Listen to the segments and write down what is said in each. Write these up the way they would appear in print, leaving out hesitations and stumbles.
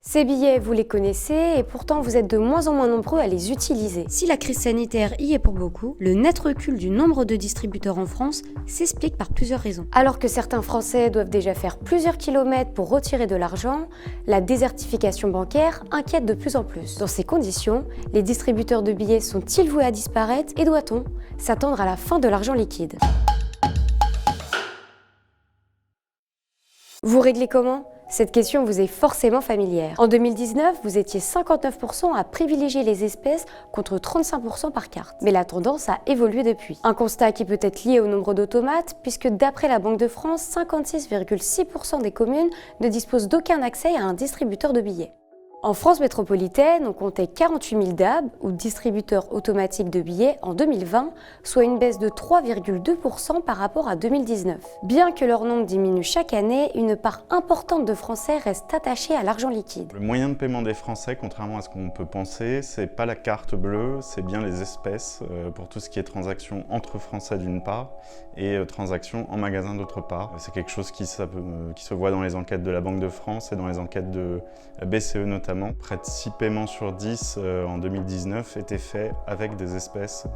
Ces billets, vous les connaissez et pourtant vous êtes de moins en moins nombreux à les utiliser. Si la crise sanitaire y est pour beaucoup, le net recul du nombre de distributeurs en France s'explique par plusieurs raisons. Alors que certains Français doivent déjà faire plusieurs kilomètres pour retirer de l'argent, la désertification bancaire inquiète de plus en plus. Dans ces conditions, les distributeurs de billets sont-ils voués à disparaître et doit-on s'attendre à la fin de l'argent liquide? Vous réglez comment ? Cette question vous est forcément familière. En 2019, vous étiez 59% à privilégier les espèces contre 35% par carte. Mais la tendance a évolué depuis. Un constat qui peut être lié au nombre d'automates, puisque d'après la Banque de France, 56,6% des communes ne disposent d'aucun accès à un distributeur de billets. En France métropolitaine, on comptait 48 000 DAB, ou distributeurs automatiques de billets, en 2020, soit une baisse de 3,2% par rapport à 2019. Bien que leur nombre diminue chaque année, une part importante de Français reste attachée à l'argent liquide. Le moyen de paiement des Français, contrairement à ce qu'on peut penser, c'est pas la carte bleue, c'est bien les espèces, pour tout ce qui est transactions entre Français d'une part, et transactions en magasin d'autre part. C'est quelque chose qui se voit dans les enquêtes de la Banque de France et dans les enquêtes de la BCE notamment. Près de 6 paiements sur 10 en 2019 étaient faits avec des espèces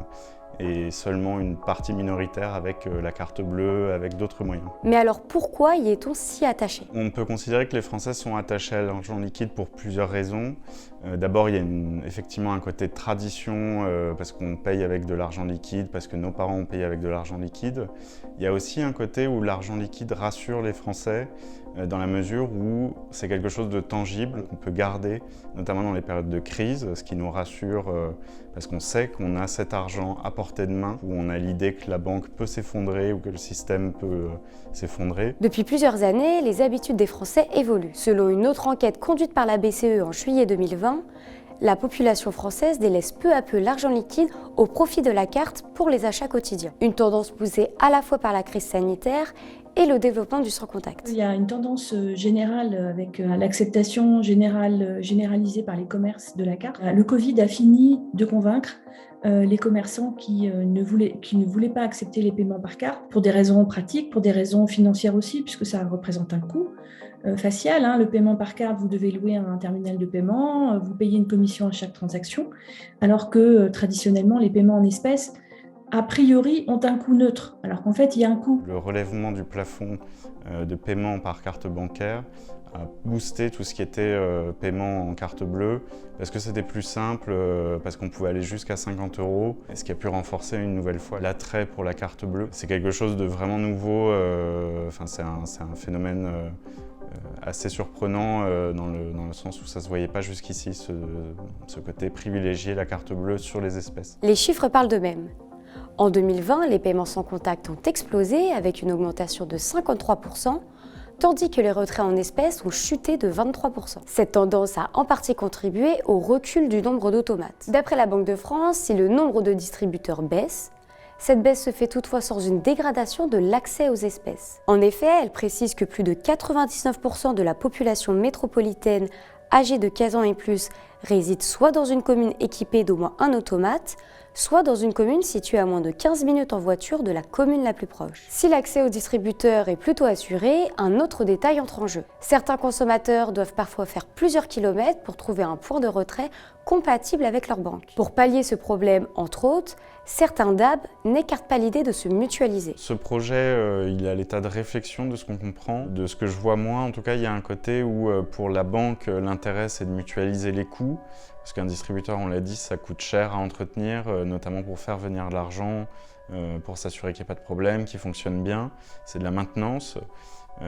et seulement une partie minoritaire avec la carte bleue, avec d'autres moyens. Mais alors pourquoi y est-on si attaché ? On peut considérer que les Français sont attachés à l'argent liquide pour plusieurs raisons. D'abord, il y a effectivement un côté de tradition, parce qu'on paye avec de l'argent liquide, parce que nos parents ont payé avec de l'argent liquide. Il y a aussi un côté où l'argent liquide rassure les Français, dans la mesure où c'est quelque chose de tangible qu'on peut garder, notamment dans les périodes de crise, ce qui nous rassure parce qu'on sait qu'on a cet argent à portée de main, où on a l'idée que la banque peut s'effondrer ou que le système peut s'effondrer. Depuis plusieurs années, les habitudes des Français évoluent. Selon une autre enquête conduite par la BCE en juillet 2020, la population française délaisse peu à peu l'argent liquide au profit de la carte pour les achats quotidiens. Une tendance poussée à la fois par la crise sanitaire et le développement du sans-contact. Il y a une tendance générale avec l'acceptation généralisée par les commerces de la carte. Le Covid a fini de convaincre les commerçants qui ne voulaient pas accepter les paiements par carte pour des raisons pratiques, pour des raisons financières aussi, puisque ça représente un coût facial. Le paiement par carte, vous devez louer un terminal de paiement, vous payez une commission à chaque transaction, alors que traditionnellement, les paiements en espèces a priori, ont un coût neutre, alors qu'en fait, il y a un coût. Le relèvement du plafond de paiement par carte bancaire a boosté tout ce qui était paiement en carte bleue, parce que c'était plus simple, parce qu'on pouvait aller jusqu'à 50 €, ce qui a pu renforcer une nouvelle fois l'attrait pour la carte bleue. C'est quelque chose de vraiment nouveau, c'est un phénomène assez surprenant dans le sens où ça ne se voyait pas jusqu'ici, ce côté privilégié, la carte bleue sur les espèces. Les chiffres parlent d'eux-mêmes. En 2020, les paiements sans contact ont explosé avec une augmentation de 53%, tandis que les retraits en espèces ont chuté de 23%. Cette tendance a en partie contribué au recul du nombre d'automates. D'après la Banque de France, si le nombre de distributeurs baisse, cette baisse se fait toutefois sans une dégradation de l'accès aux espèces. En effet, elle précise que plus de 99% de la population métropolitaine âgée de 15 ans et plus réside soit dans une commune équipée d'au moins un automate, soit dans une commune située à moins de 15 minutes en voiture de la commune la plus proche. Si l'accès aux distributeurs est plutôt assuré, un autre détail entre en jeu. Certains consommateurs doivent parfois faire plusieurs kilomètres pour trouver un point de retrait compatible avec leur banque. Pour pallier ce problème, entre autres, certains DAB n'écartent pas l'idée de se mutualiser. Ce projet, il est à l'état de réflexion de ce qu'on comprend. De ce que je vois moi, en tout cas, il y a un côté où pour la banque, l'intérêt c'est de mutualiser les coûts. Parce qu'un distributeur, on l'a dit, ça coûte cher à entretenir, notamment pour faire venir de l'argent, pour s'assurer qu'il n'y a pas de problème, qu'il fonctionne bien. C'est de la maintenance.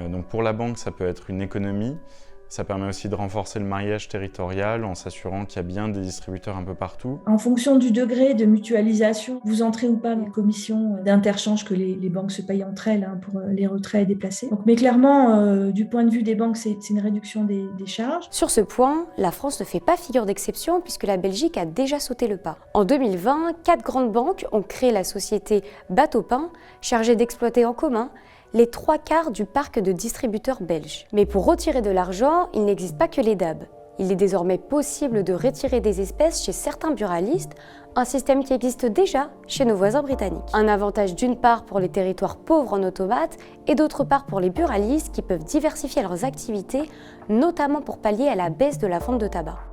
Donc pour la banque, ça peut être une économie. Ça permet aussi de renforcer le maillage territorial en s'assurant qu'il y a bien des distributeurs un peu partout. En fonction du degré de mutualisation, vous entrez ou pas dans les commissions d'interchange que les banques se payent entre elles pour les retraits et déplacés. Mais clairement, du point de vue des banques, c'est une réduction des charges. Sur ce point, la France ne fait pas figure d'exception puisque la Belgique a déjà sauté le pas. En 2020, 4 grandes banques ont créé la société Bateau-Pain, chargée d'exploiter en commun les 3/4 du parc de distributeurs belges. Mais pour retirer de l'argent, il n'existe pas que les DAB. Il est désormais possible de retirer des espèces chez certains buralistes, un système qui existe déjà chez nos voisins britanniques. Un avantage d'une part pour les territoires pauvres en automates et d'autre part pour les buralistes qui peuvent diversifier leurs activités, notamment pour pallier à la baisse de la vente de tabac.